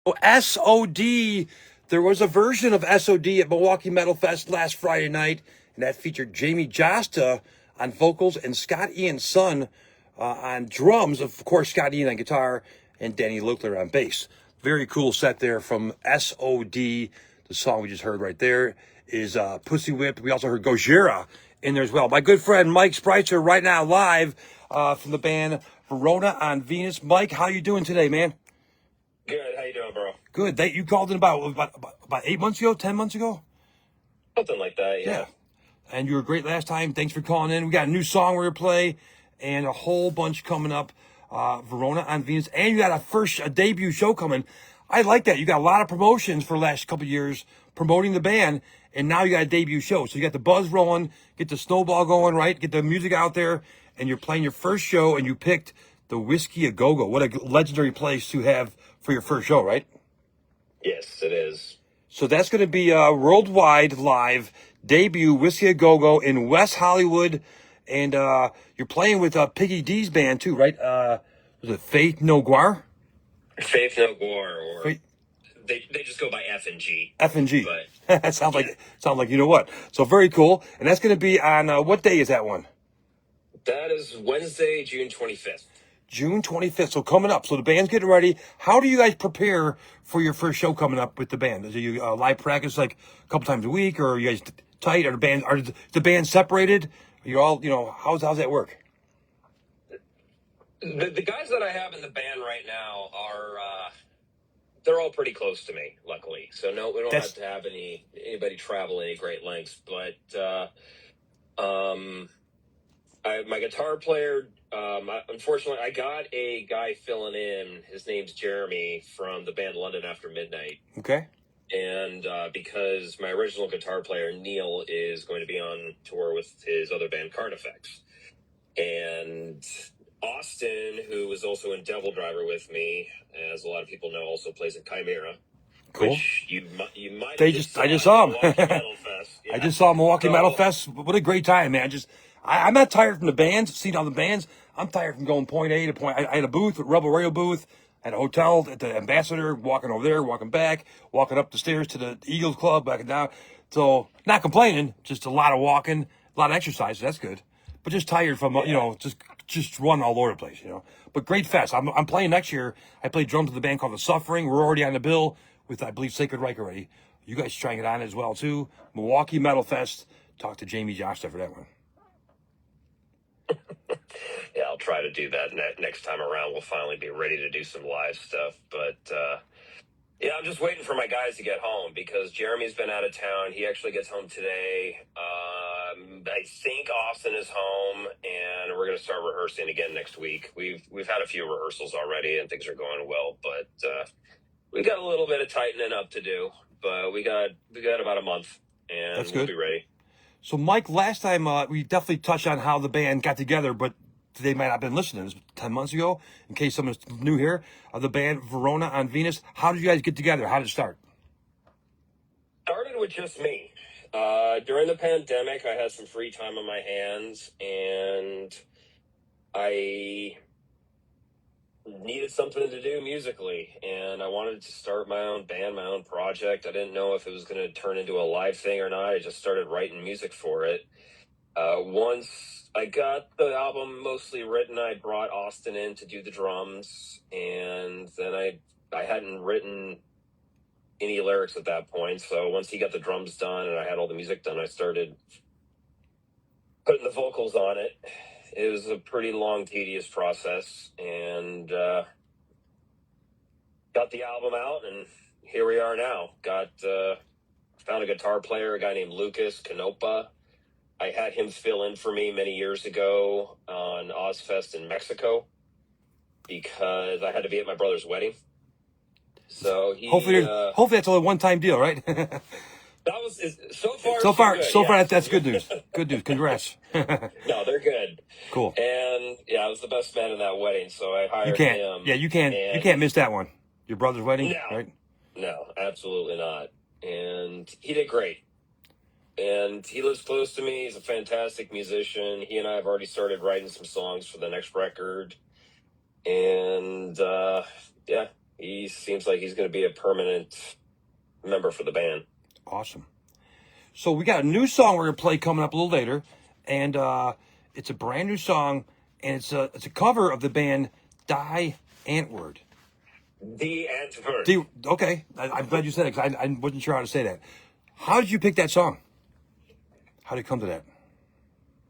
Oh, SOD. There was a version of SOD at Milwaukee Metal Fest last Friday night, and that featured Jamie Josta on vocals and Scott Ian's son on drums. Of course, Scott Ian on guitar and Danny Lukler on bass. Very cool set there from SOD. The song we just heard right there is Pussy Whipped. We also heard Gojira in there as well. My good friend Mike Spreitzer right now live from the band Verona on Venus. Mike, how you doing today, man? Good. How you doing, bro? Good. You called in about 8 months ago, 10 months ago? Something like that, yeah. And you were great last time. Thanks for calling in. We got a new song we're going to play and a whole bunch coming up. Verona on Venus. And you got a debut show coming. I like that. You got a lot of promotions for the last couple of years promoting the band. And now you got a debut show. So you got the buzz rolling, get the snowball going, right? Get the music out there. And you're playing your first show and you picked the Whiskey A Go-Go. What a legendary place to have for your first show, right? Yes, it is. So that's going to be a worldwide live debut Whiskey A Go-Go in West Hollywood. And you're playing with Piggy D's band too, right? Was it Faith No Guar? Faith No Guar, or they just go by F and G. F and G. But That sounds like you know what. So very cool. And that's going to be on what day is that one? that is Wednesday, June 25th. June 25th. So coming up. So the band's getting ready. How do you guys prepare for your first show coming up with the band? Is you live practice like a couple times a week, or are you guys tight? Are the band separated? You're all, how's that work? The guys that I have in the band right now are they're all pretty close to me, luckily. So no, we don't have to have anybody travel any great lengths. But my guitar player, unfortunately, I got a guy filling in. His name's Jeremy from the band London After Midnight. Okay. And because my original guitar player, Neil, is going to be on tour with his other band, Carnifex. And Austin, who was also in Devil Driver with me, as a lot of people know, also plays in Chimera. Cool. Which you might. I just saw him. Metal Fest. Yeah. I just saw Milwaukee Metal Fest. What a great time, man! I'm not tired from the bands, seeing all the bands. I'm tired from going point A to point. I had a booth, a Rebel Radio booth, at a hotel at the Ambassador, walking over there, walking back, walking up the stairs to the Eagles Club, back and down. So not complaining, just a lot of walking, a lot of exercise. So that's good. But just tired from just run all over the place, But great fest. I'm playing next year. I play drums with a band called The Suffering. We're already on the bill with, I believe, Sacred Reich already. You guys trying it on as well too. Milwaukee Metal Fest. Talk to Jamie Josta for that one. Yeah, I'll try to do that next time around. We'll finally be ready to do some live stuff. But yeah, I'm just waiting for my guys to get home because Jeremy's been out of town. He actually gets home today. I think Austin is home, and we're going to start rehearsing again next week. We've had a few rehearsals already, and things are going well. But we got a little bit of tightening up to do. But we got about a month, and That's good. We'll be ready. So, Mike, last time we definitely touched on how the band got together, but they might not have been listening. It was 10 months ago, in case someone's new here. The band Verona on Venus. How did you guys get together? How did it start? Started with just me. During the pandemic, I had some free time on my hands, and I needed something to do musically, and I wanted to start my own band, my own project. I didn't know if it was going to turn into a live thing or not. I just started writing music for it. Once I got the album mostly written, I brought Austin in to do the drums, and then I hadn't written any lyrics at that point. So once he got the drums done and I had all the music done, I started putting the vocals on it. It was a pretty long, tedious process, and got the album out, and here we are now. Found a guitar player, a guy named Lucas Canopa. I had him fill in for me many years ago on Ozfest in Mexico because I had to be at my brother's wedding. So hopefully that's only a one-time deal, right? That was so far. That's good news. Good news. Congrats. No, they're good. Cool. And yeah, I was the best man in that wedding, so I hired him. Yeah, you can't miss that one. Your brother's wedding, right? No, absolutely not. And he did great. And he lives close to me. He's a fantastic musician. He and I have already started writing some songs for the next record. And yeah, he seems like he's going to be a permanent member for the band. Awesome. So we got a new song we're gonna play coming up a little later, and it's a brand new song, and it's a cover of the band Die Antwoord. The Antwoord. Okay, I'm glad you said it because I wasn't sure how to say that. How did you pick that song? How did it come to that?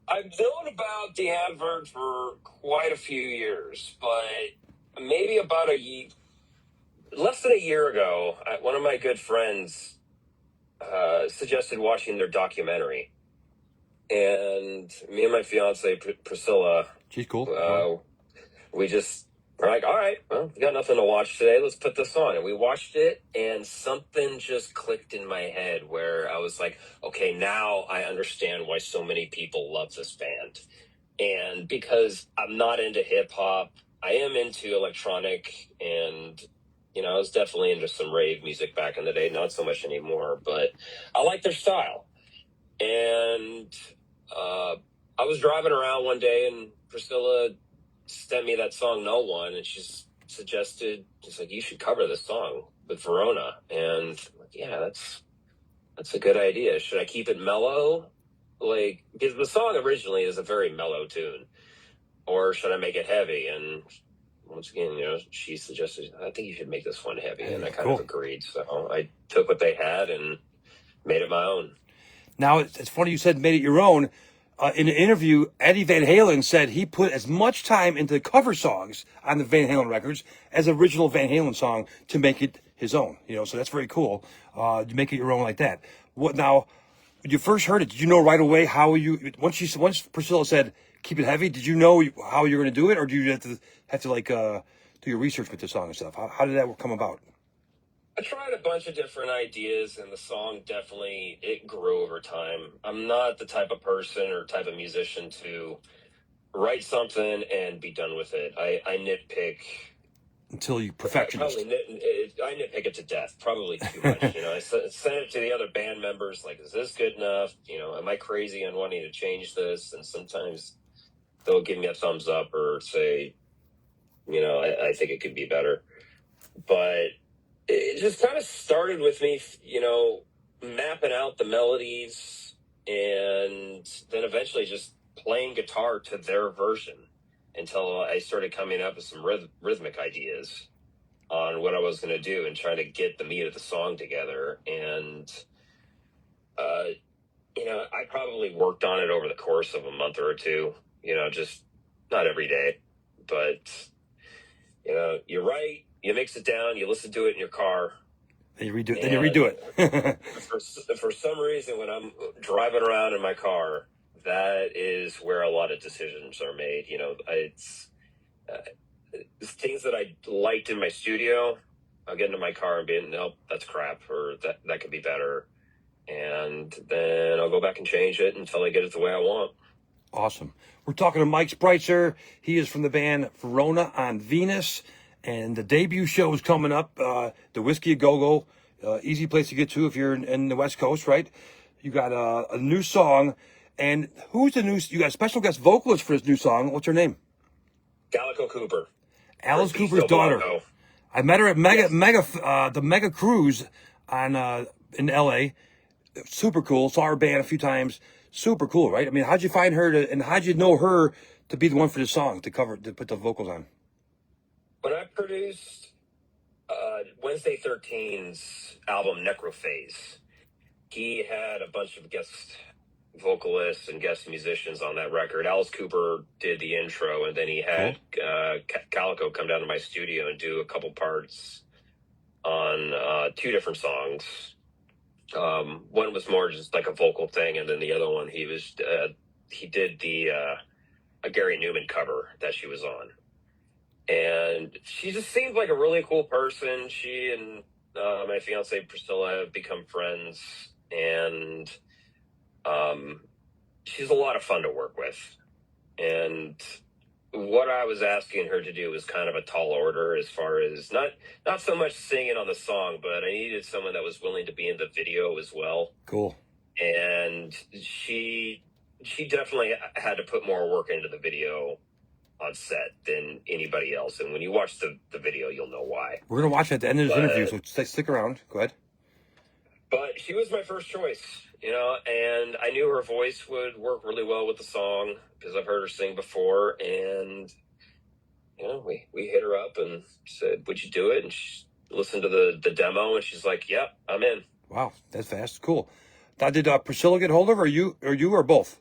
I've known about the Antwoord for quite a few years, but maybe about less than a year ago, one of my good friends suggested watching their documentary. And me and my fiance, Priscilla, She's cool. We just were like, all right, well, we got nothing to watch today. Let's put this on. And we watched it, and something just clicked in my head where I was like, okay, now I understand why so many people love this band. And because I'm not into hip hop, I am into electronic, and I was definitely into some rave music back in the day, not so much anymore, but I like their style. And I was driving around one day, and Priscilla sent me that song No One, and she suggested, she's like, you should cover this song with Verona. And I'm like, yeah, that's a good idea. Should I keep it mellow? Like, because the song originally is a very mellow tune. Or should I make it heavy? And once again, she suggested, I think you should make this one heavy. And I kind of agreed. So I took what they had and made it my own. Now, it's funny you said made it your own. In an interview, Eddie Van Halen said he put as much time into cover songs on the Van Halen records as original Van Halen song to make it his own. So that's very cool. To make it your own like that. What now? When you first heard it, did you know right away how once Priscilla said keep it heavy? Did you know how you were going to do it, or do you have to like do your research with the song and stuff? How did that come about? I tried a bunch of different ideas, and the song definitely, it grew over time. I'm not the type of person or type of musician to write something and be done with it. I nitpick. Until you perfectionist. I nitpick it to death, probably too much. I send it to the other band members, like, is this good enough? Am I crazy on wanting to change this? And sometimes they'll give me a thumbs up or say, I think it could be better. But it just kind of started with me, mapping out the melodies and then eventually just playing guitar to their version until I started coming up with some rhythmic ideas on what I was going to do and trying to get the meat of the song together. And, I probably worked on it over the course of a month or two, just not every day, but, you write, you mix it down, you listen to it in your car. Then you redo it. For some reason, when I'm driving around in my car, that is where a lot of decisions are made. It's things that I liked in my studio. I'll get into my car and be, nope, that's crap, or that could be better. And then I'll go back and change it until I get it the way I want. Awesome. We're talking to Mike Spreitzer. He is from the band Verona on Venus. And the debut show is coming up, the Whiskey A Go Go. Easy place to get to if you're in the West Coast, right? You got a new song. And you got a special guest vocalist for this new song. What's her name? Calico Cooper. Alice Cooper's daughter. I met her at the Mega Cruise in LA. Super cool. Saw her band a few times. Super cool, right? I mean, how'd you find her and how'd you know her to be the one for the song, to put the vocals on? When I produced Wednesday 13's album Necrophase, he had a bunch of guest vocalists and guest musicians on that record. Alice Cooper did the intro, and then he had Calico come down to my studio and do a couple parts on two different songs. One was more just like a vocal thing, and then the other one he did a Gary Newman cover that she was on. And she just seemed like a really cool person. She and my fiance Priscilla have become friends, and she's a lot of fun to work with. And what I was asking her to do was kind of a tall order, as far as not so much singing on the song, but I needed someone that was willing to be in the video as well. Cool. And she definitely had to put more work into the video on set than anybody else. And when you watch the video, you'll know why. We're going to watch it at the end of this interview, so stick around. Go ahead. But she was my first choice, and I knew her voice would work really well with the song because I've heard her sing before. And, we hit her up and said, would you do it? And she listened to the demo, and she's like, yep, I'm in. Wow, that's fast. Cool. Now, did Priscilla get hold of her, or you, or both?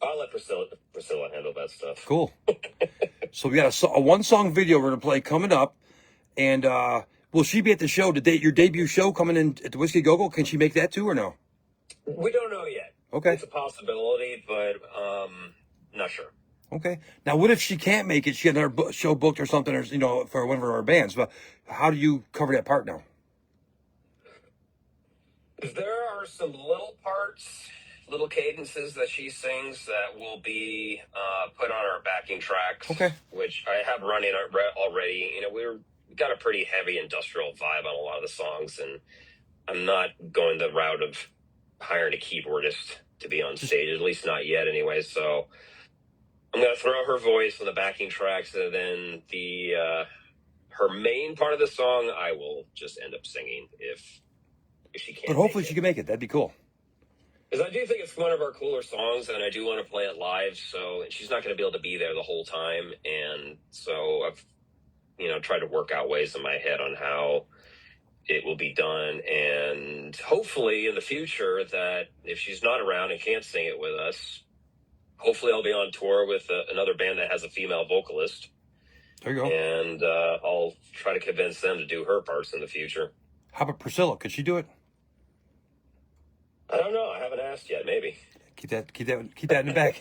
I'll let Priscilla handle that stuff. Cool. So we got a one-song video we're going to play coming up. And will she be at the show? Your debut show coming in at the Whiskey Go-Go? Can she make that too or no? We don't know yet. Okay. It's a possibility, but not sure. Okay. Now, what if she can't make it? She had another show booked or something, or for one of our bands. But how do you cover that part now? There are some little parts, little cadences that she sings that will be put on our backing tracks. Okay. Which I have running already. We got a pretty heavy industrial vibe on a lot of the songs, and I'm not going the route of hiring a keyboardist to be on stage, at least not yet anyway. So I'm going to throw her voice on the backing tracks, and then her main part of the song I will just end up singing if she can't. But hopefully she can make it. That'd be cool. Because I do think it's one of our cooler songs, and I do want to play it live. So she's not going to be able to be there the whole time, and so I've tried to work out ways in my head on how it will be done, and hopefully in the future that if she's not around and can't sing it with us, hopefully I'll be on tour with another band that has a female vocalist. There you go. And I'll try to convince them to do her parts in the future. How about Priscilla? Could she do it? I don't know. I haven't asked yet. Maybe. Keep that in the back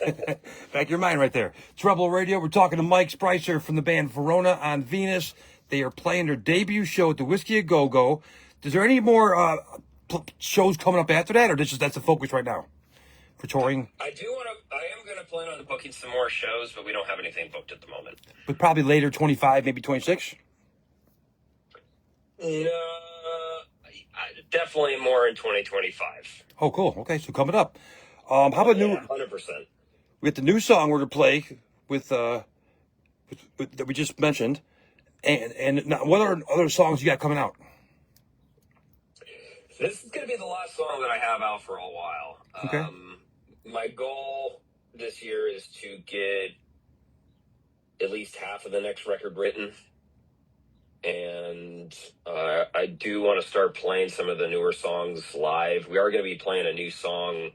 of your mind right there. It's Rebel Radio. We're talking to Mike Spricer from the band Verona on Venus. They are playing their debut show at the Whiskey A Go Go. Is there any more shows coming up after that, or that's the focus right now for touring? I am going to plan on booking some more shows, but we don't have anything booked at the moment. But probably later, 25, maybe 26. No, definitely more in 2025. Oh, cool. Okay, so coming up. How about 100%. We got the new song we're to play with that we just mentioned, and now, what are other songs you got coming out? This is going to be the last song that I have out for a while. Okay. My goal this year is to get at least half of the next record written, and I do want to start playing some of the newer songs live. We are going to be playing a new song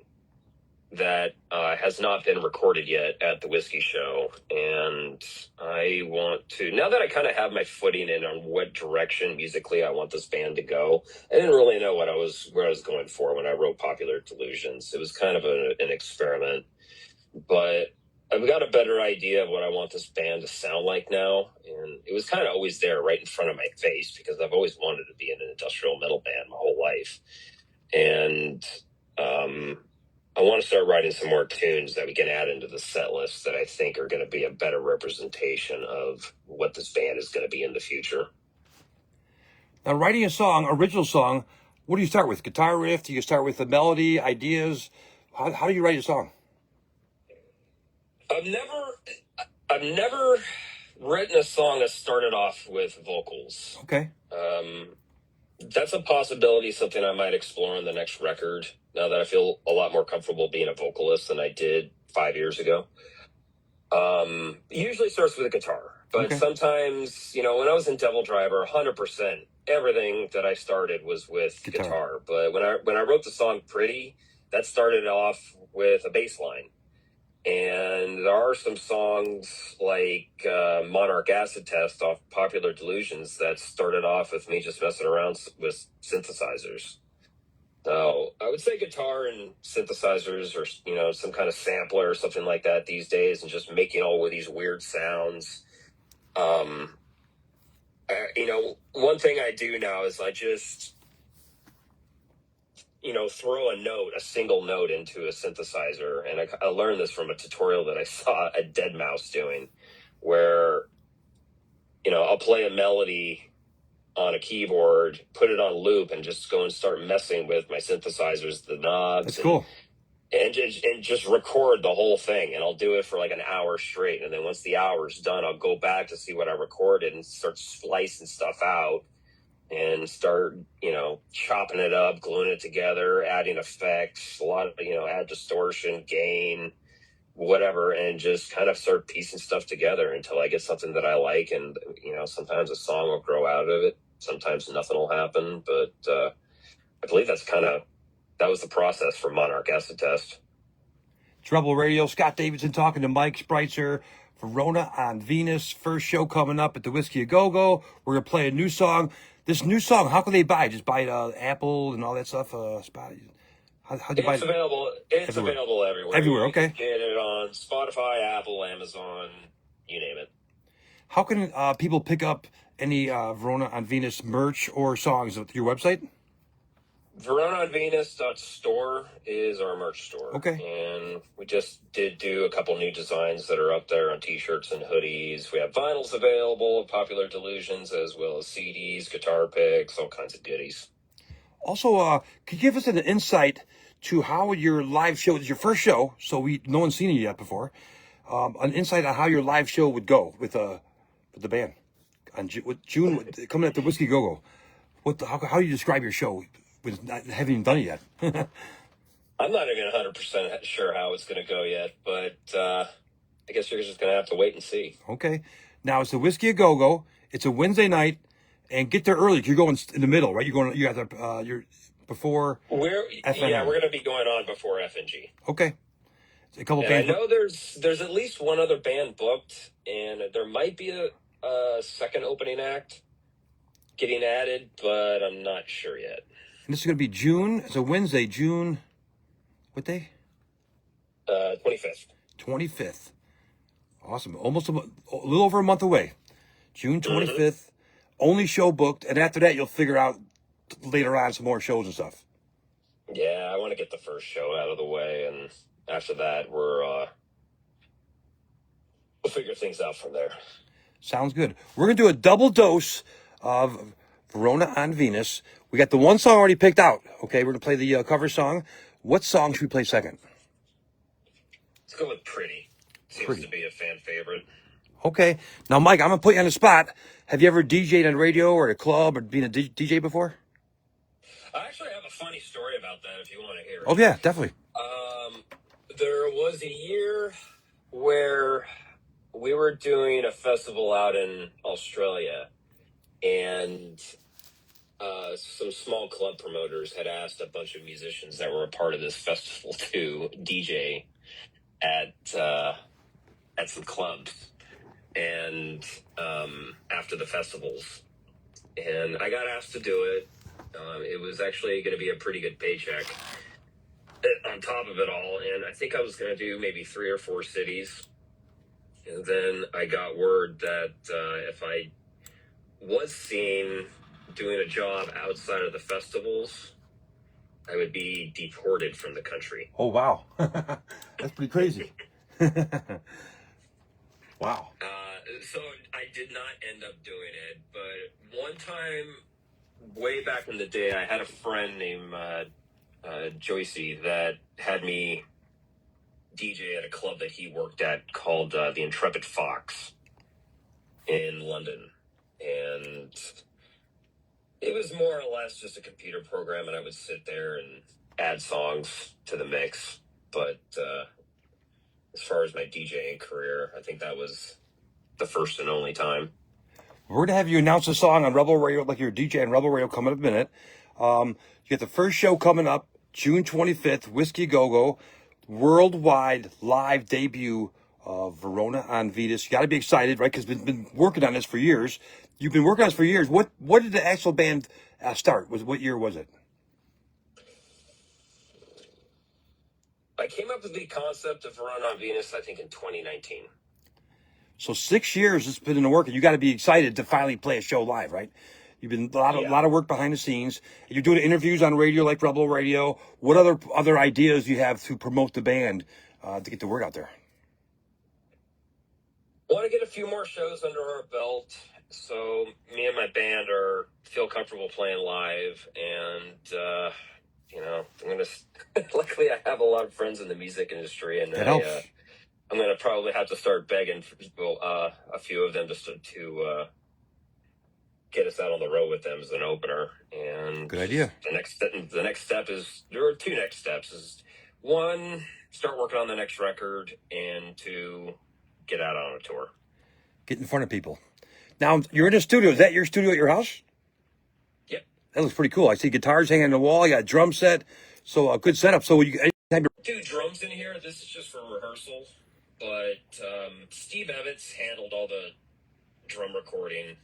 that has not been recorded yet at the Whiskey Show, and I want to, now that I kind of have my footing in on what direction musically I want this band to go. I didn't really know where I was going for when I wrote Popular Delusions. It was kind of an experiment, but I've got a better idea of what I want this band to sound like now, and it was kind of always there right in front of my face because I've always wanted to be in an industrial metal band my whole life. And I want to start writing some more tunes that we can add into the set list that I think are going to be a better representation of what this band is going to be in the future. Now, writing a song, original song, what do you start with? Guitar riff? Do you start with the melody, ideas? How do you write a song? I've never written a song that started off with vocals. Okay. That's a possibility, something I might explore on the next record, now that I feel a lot more comfortable being a vocalist than I did 5 years ago. Usually starts with a guitar, but sometimes, when I was in Devil Driver, 100%, everything that I started was with guitar. But when I wrote the song Pretty, that started off with a bass line. And there are some songs like Monarch Acid Test off Popular Delusions that started off with me just messing around with synthesizers. So I would say guitar and synthesizers, or some kind of sampler or something like that these days, and just making all of these weird sounds. One thing I do now is I just throw a single note into a synthesizer. And I learned this from a tutorial that I saw a Deadmau5 doing, where, I'll play a melody on a keyboard, put it on loop, and just go and start messing with my synthesizers, the knobs. That's cool. and just record the whole thing, and I'll do it for like an hour straight, and then once the hour's done, I'll go back to see what I recorded and start splicing stuff out and start, chopping it up, gluing it together, adding effects, a lot of, add distortion, gain, whatever, and just kind of start piecing stuff together until I get something that I like. And, sometimes a song will grow out of it. Sometimes nothing will happen. But I believe that was the process for Monarch Acid Test. Rebel Radio, Scott Davidson talking to Mike Spreitzer. Verona on Venus. First show coming up at the Whiskey A Go Go. We're going to play a new song. This new song, how can they buy it? Just buy it Apple and all that stuff? Spotify? How'd you buy it? It's available everywhere. Everywhere, You okay. can get it on Spotify, Apple, Amazon, you name it. How can people pick up any Verona on Venus merch or songs at your website? VeronaOnVenus.Store is our merch store. Okay. And we just did do a couple new designs that are up there on t-shirts and hoodies. We have vinyls available of Popular Delusions, as well as CDs, guitar picks, all kinds of goodies. Also, could you give us an insight to how your live show, it's your first show, so no one's seen it yet before, an insight on how your live show would go with the band on June coming at the Whiskey Go Go. How do you describe your show? Haven't even done it yet. I'm not even 100% sure how it's going to go yet, but I guess you're just going to have to wait and see. Okay. Now it's the Whiskey A Go Go. It's a Wednesday night, and get there early. You're going in the middle, right? You're before. We're going to be going on before FNG. Okay. A couple and bands. I know there's at least one other band booked, and there might be a second opening act getting added, but I'm not sure yet. And this is going to be June. It's a Wednesday, June. What day? 25th. 25th. Awesome. Almost a little over a month away. June 25th. Mm-hmm. Only show booked. And after that, you'll figure out later on some more shows and stuff. Yeah, I want to get the first show out of the way. And after that, we'll figure things out from there. Sounds good. We're going to do a double dose of Verona on Venus. We got the one song already picked out. Okay, we're going to play the cover song. What song should we play second? Let's go with Pretty. Seems to be a fan favorite. Okay. Now, Mike, I'm going to put you on the spot. Have you ever DJ'd on radio or at a club or been a DJ before? I actually have a funny story about that if you want to hear it. Oh, yeah, definitely. There was a year where we were doing a festival out in Australia, and some small club promoters had asked a bunch of musicians that were a part of this festival to DJ at some clubs and after the festivals, and I got asked to do it. It was actually going to be a pretty good paycheck on top of it all, and I think I was going to do maybe 3 or 4 cities. And then I got word that if I was seen doing a job outside of the festivals, I would be deported from the country. Oh, wow. That's pretty crazy. Wow. So I did not end up doing it, but one time, way back in the day, I had a friend named Joycey that had me DJ at a club that he worked at called the Intrepid Fox in London. And it was more or less just a computer program, and I would sit there and add songs to the mix. But as far as my DJing career, I think that was the first and only time. We're going to have you announce a song on Rebel Radio, like your DJ on Rebel Radio coming up in a minute. You got the first show coming up, June 25th, Whiskey Go Go, worldwide live debut of Verona on Venus. You got to be excited, right? Because we've been working on this for years. You've been working on this for years. What did the actual band start? What year was it? I came up with the concept of Verona on Venus, I think, in 2019. So 6 years it's been in the work, and you got to be excited to finally play a show live, right? You've been a lot of work behind the scenes. You're doing interviews on radio like Rebel Radio. What other ideas you have to promote the band to get the word out there? Want to get a few more shows under our belt, so me and my band feel comfortable playing live, and you know, I'm gonna. Luckily, I have a lot of friends in the music industry, and That helps. I'm gonna probably have to start begging for people, a few of them, just to get us out on the road with them as an opener. And Good idea. The next step is, there are two next steps. Is one, start working on the next record, and two, get out on a tour. Get in front of people. Now, you're in a studio. Is that your studio at your house? Yep. That looks pretty cool. I see guitars hanging on the wall. You got a drum set. So a good setup. So you anytime Do drums in here. This is just for rehearsal. But Steve Evans handled all the drum recording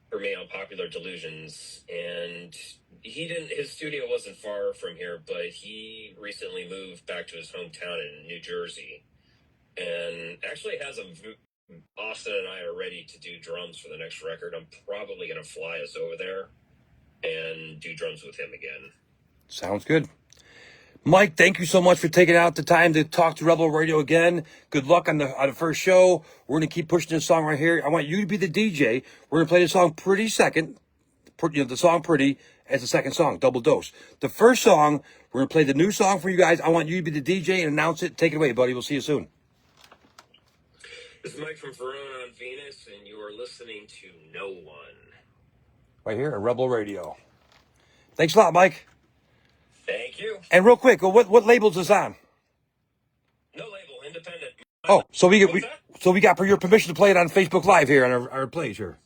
for me on Popular Delusions, and his studio wasn't far from here, but he recently moved back to his hometown in New Jersey, and actually has Austin and I are ready to do drums for the next record. I'm probably going to fly us over there and do drums with him again. Sounds good. Mike, thank you so much for taking out the time to talk to Rebel Radio again. Good luck on the first show. We're going to keep pushing this song right here. I want you to be the DJ. We're going to play the song Pretty second. The song Pretty as the second song, double dose. The first song, we're going to play the new song for you guys. I want you to be the DJ and announce it. Take it away, buddy. We'll see you soon. This is Mike from Verona on Venus, and you are listening to No One. Right here at Rebel Radio. Thanks a lot, Mike. Thank you. And real quick, what label is this on? No label, independent. Oh, so we got your permission to play it on Facebook Live here on our plays here.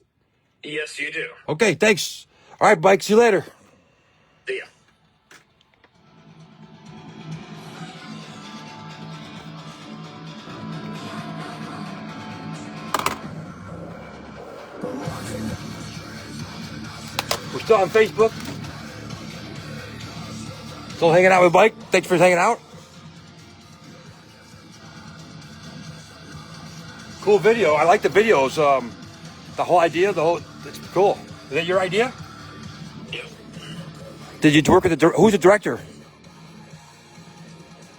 Yes, you do. Okay, thanks. All right, Mike, see you later. See ya. We're still on Facebook. Still hanging out with Mike. Thanks for hanging out. Cool video. I like the videos. The whole idea, it's cool. Is that your idea? Yep. Did you work with who's the director?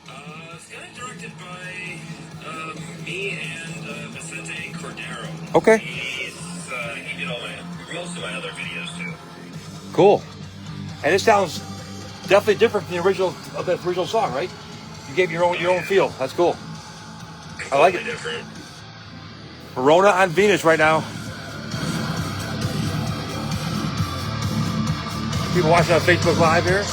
It's kind of directed by me and Vicente Cordero. Okay. He did most of my other videos too. Cool. And it sounds definitely different from the original song, right? You gave your own feel. That's cool. I like it. Different. Verona on Venus right now. People watching on Facebook Live here.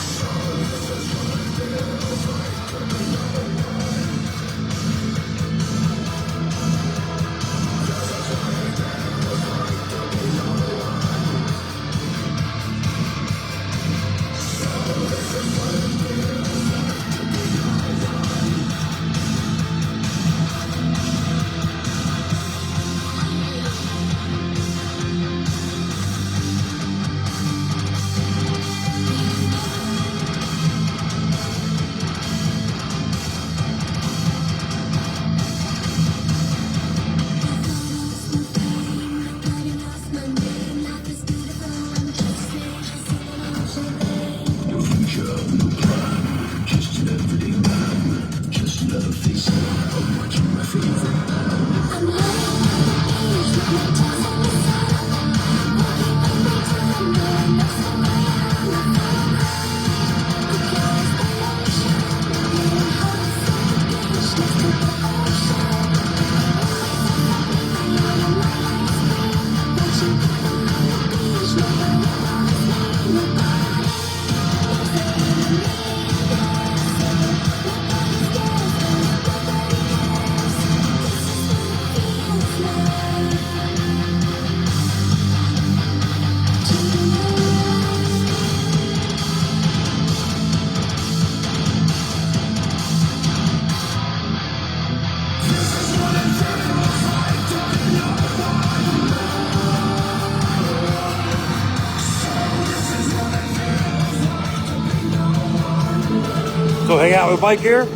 So hang out with Mike here.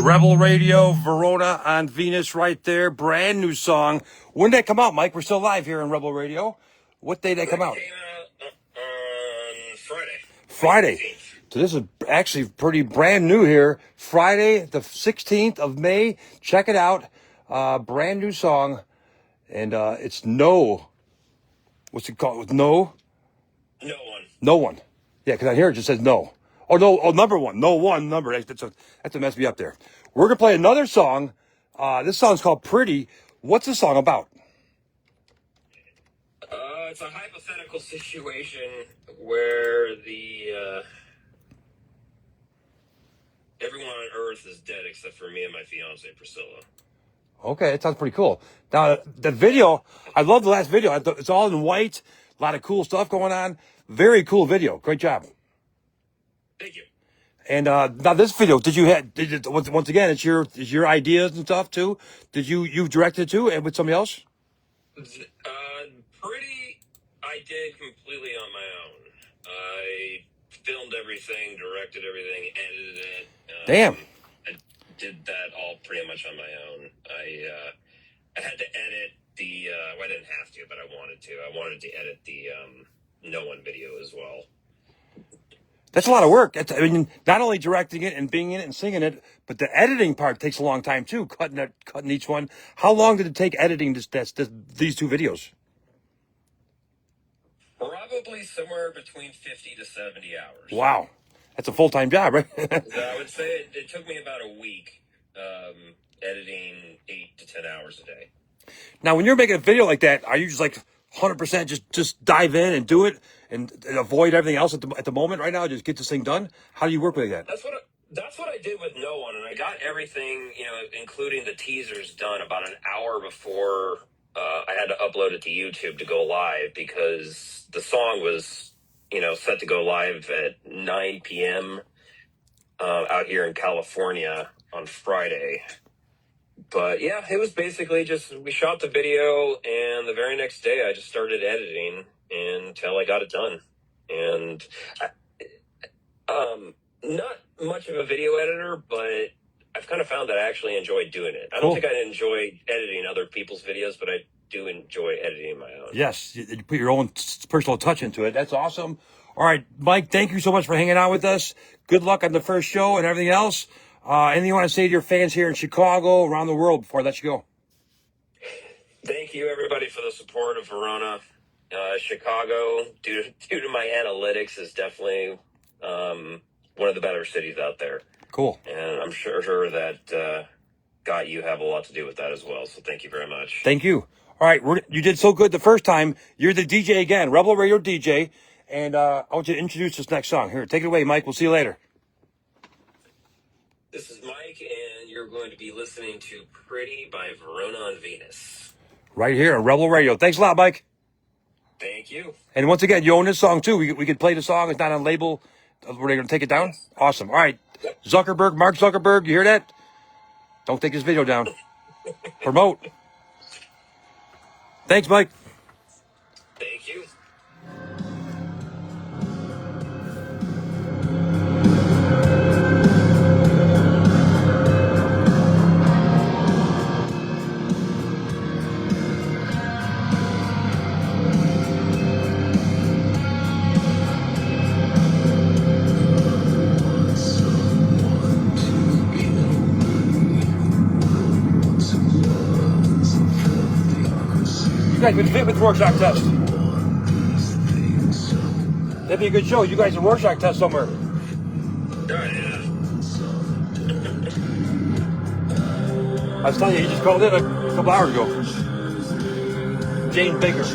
Rebel Radio, Verona on Venus right there. Brand new song. When did that come out, Mike? We're still live here on Rebel Radio. What day did that come out? Came out on Friday. Friday. 16th. So this is actually pretty brand new here. Friday, the 16th of May. Check it out. Brand new song. And it's No. What's it called? No? No one. No one. Yeah, because on here it just says no. Oh, no. Oh, number one. No one number. That's to mess me up there. We're going to play another song. This song's called Pretty. What's the song about? It's a hypothetical situation where everyone on Earth is dead except for me and my fiance Priscilla. Okay, it sounds pretty cool. Now, the video, I love the last video. It's all in white. A lot of cool stuff going on. Very cool video. Great job. Thank you. And now this video, once again, it's your ideas and stuff too. Did you directed it too, and with somebody else? Pretty, I did completely on my own. I filmed everything, directed everything, edited it. Damn. I did that all pretty much on my own. I had to edit well, I didn't have to, but I wanted to. I wanted to edit the No One video as well. That's a lot of work. I mean, not only directing it and being in it and singing it, but the editing part takes a long time too. Cutting each one. How long did it take editing these two videos? Probably somewhere between 50 to 70 hours. Wow, that's a full-time job, right? So I would say it took me about a week editing 8 to 10 hours a day. Now, when you're making a video like that, are you just like 100% just dive in and do it and avoid everything else at the moment right now? Just get this thing done? How do you work with that? That's what I did with No One, and I got everything, including the teasers, done about an hour before I had to upload it to YouTube to go live, because the song was, set to go live at 9 p.m. Out here in California on Friday. But yeah, it was basically we shot the video, and the very next day I just started editing until I got it done. And not much of a video editor, but I've kind of found that I actually enjoy doing it. I don't think I enjoy editing other people's videos, but I do enjoy editing my own. Yes, you put your own personal touch into it. That's awesome. All right, Mike, thank you so much for hanging out with us. Good luck on the first show and everything else. Anything you want to say to your fans here in Chicago, around the world, before I let you go? Thank you, everybody, for the support of Verona. Chicago, due to my analytics, is definitely one of the better cities out there. Cool. And I'm sure that you have a lot to do with that as well. So thank you very much. Thank you. All right, you did so good the first time. You're the DJ again, Rebel Radio DJ. And I want you to introduce this next song. Here, take it away, Mike. We'll see you later. This is Mike, and you're going to be listening to Pretty by Verona on Venus. Right here on Rebel Radio. Thanks a lot, Mike. Thank you. And once again, you own this song, too. We could play the song. It's not on label. Were they going to take it down? Yes. Awesome. All right. Yep. Mark Zuckerberg, you hear that? Don't take this video down. Promote. Thanks, Mike. Thank you. You guys would fit with the Rorschach test. That'd be a good show. You guys a Rorschach test somewhere. Yeah. I was telling you, he just called in a couple hours ago. James Baker.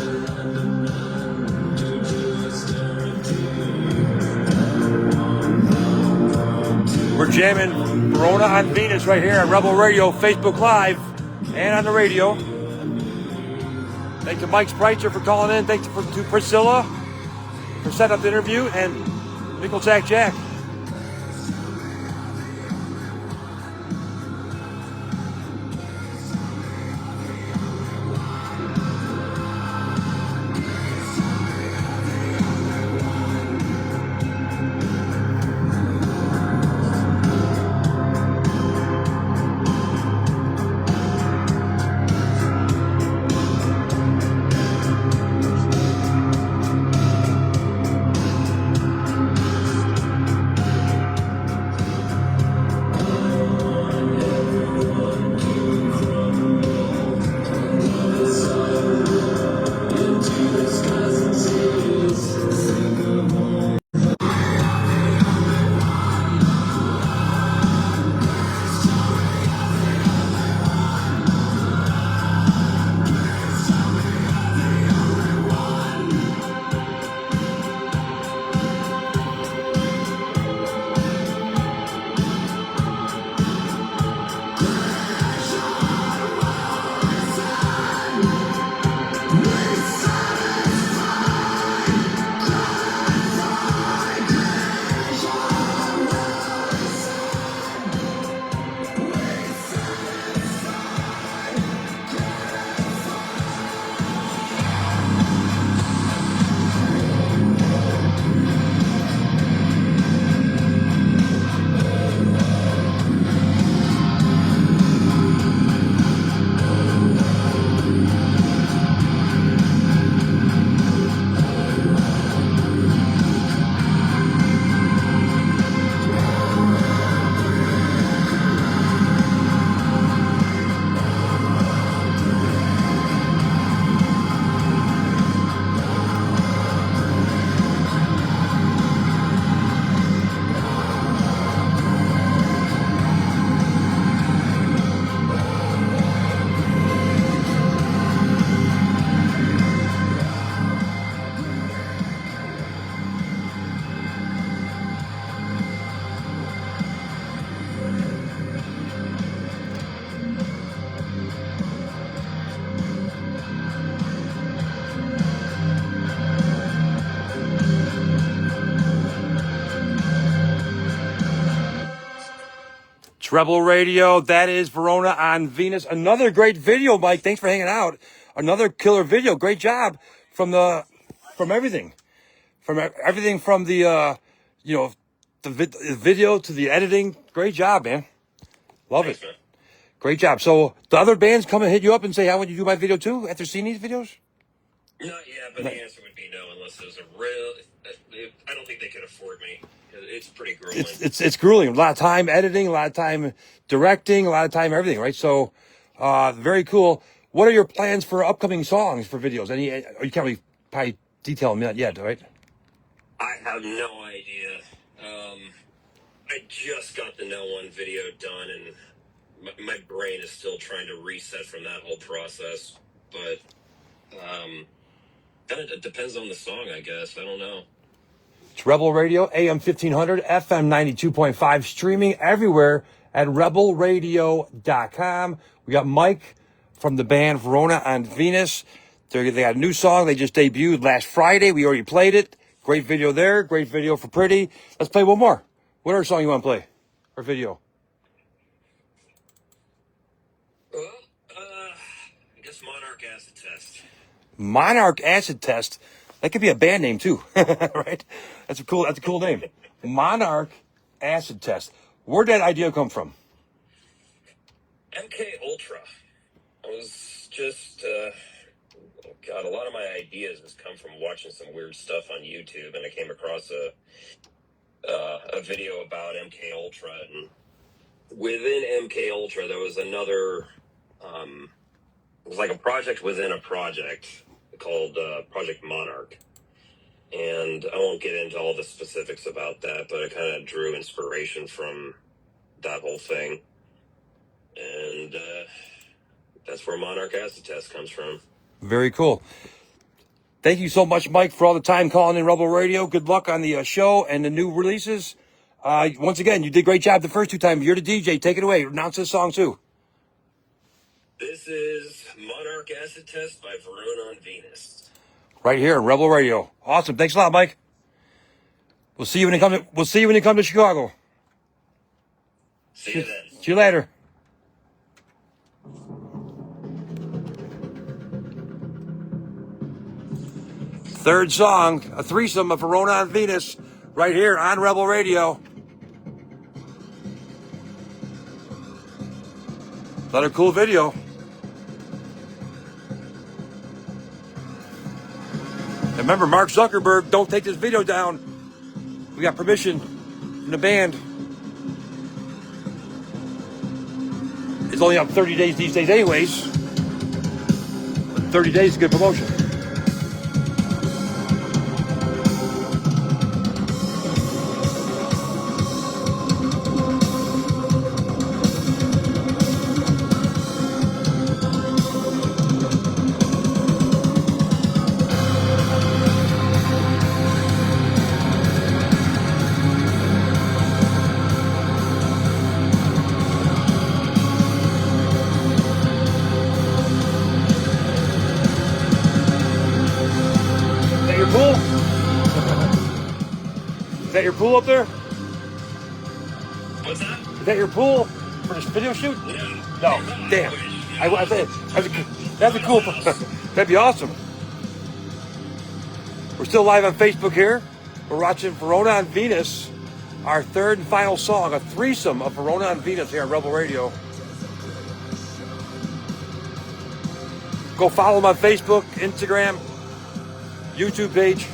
We're jamming Verona on Venus right here on Rebel Radio, Facebook Live, and on the radio. Thanks to Mike Spreitzer for calling in. Thanks to Priscilla for setting up the interview, and Nickelsack Jack. Treble Radio. That is Verona on Venus. Another great video, Mike. Thanks for hanging out. Another killer video. Great job from everything, from the the video to the editing. Great job, man. Love Thanks, it. man. Great job. So the other bands come and hit you up and say, "How would you do my video too?" After seeing these videos? Not yet, but the answer would be no, unless there's a real. I don't think they could afford me. It's pretty grueling. It's grueling. A lot of time editing, a lot of time directing, a lot of time everything, right? So, very cool. What are your plans for upcoming songs for videos? You can't really probably detail them yet, right? I have no idea. I just got the No One video done, and my brain is still trying to reset from that whole process. But it depends on the song, I guess. I don't know. It's Rebel Radio, AM 1500, FM 92.5, streaming everywhere at rebelradio.com. We got Mike from the band Verona on Venus. They got a new song they just debuted last Friday. We already played it. Great video there. Great video for Pretty. Let's play one more. What other song you want to play or video? Well, I guess Monarch Acid Test. Monarch Acid Test. That could be a band name too, right? That's a cool name. Monarch Acid Test. Where'd that idea come from? MK Ultra. I was just, God, a lot of my ideas has come from watching some weird stuff on YouTube, and I came across a video about MK Ultra, and within MK Ultra there was another, it was like a project within a project called Project Monarch. And I won't get into all the specifics about that, but I kind of drew inspiration from that whole thing. And that's where Monarch Acid Test comes from. Very cool. Thank you so much, Mike, for all the time calling in Rebel Radio. Good luck on the show and the new releases. Once again, you did a great job the first two times. You're the DJ. Take it away. Announce this song, too. This is Monarch Acid Test by Verona on Venus. Right here on Rebel Radio. Awesome. Thanks a lot, Mike. We'll see you when you come to Chicago. See you then. See you later. Third song, a threesome of Verona on Venus, right here on Rebel Radio. Another cool video. And remember, Mark Zuckerberg, don't take this video down. We got permission from the band. It's only up 30 days these days anyways. But 30 days is good promotion. Is that your pool up there? What's that? Is that your pool for this video shoot? No. Damn. I said that's a cool. That'd be awesome. We're still live on Facebook here. We're watching Verona on Venus, our third and final song, a threesome of Verona on Venus here on Rebel Radio. Go follow them on Facebook, Instagram, YouTube page.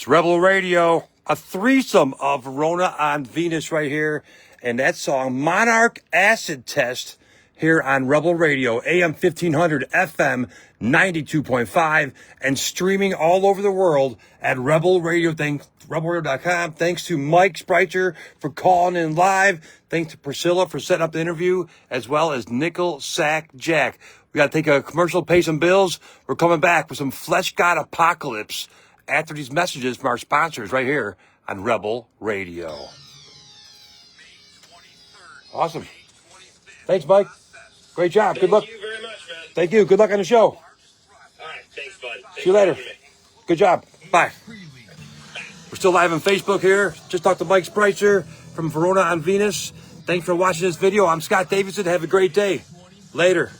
It's Rebel Radio, a threesome of Verona on Venus right here. And that song, Monarch Acid Test, here on Rebel Radio, AM 1500, FM 92.5, and streaming all over the world at Rebel Radio. RebelRadio.com. Thanks to Mike Spreitzer for calling in live. Thanks to Priscilla for setting up the interview, as well as Nickel Sack Jack. We got to take a commercial, pay some bills. We're coming back with some Flesh God Apocalypse after these messages from our sponsors right here on Rebel Radio. Awesome. Thanks, Mike. Great job. Good luck. Thank you very much, man. Thank you. Good luck on the show. All right, thanks, bud. Thanks See you later. for having me. Good job. Bye. We're still live on Facebook here. Just talked to Mike Spreitzer from Verona on Venus. Thanks for watching this video. I'm Scott Davidson. Have a great day. Later.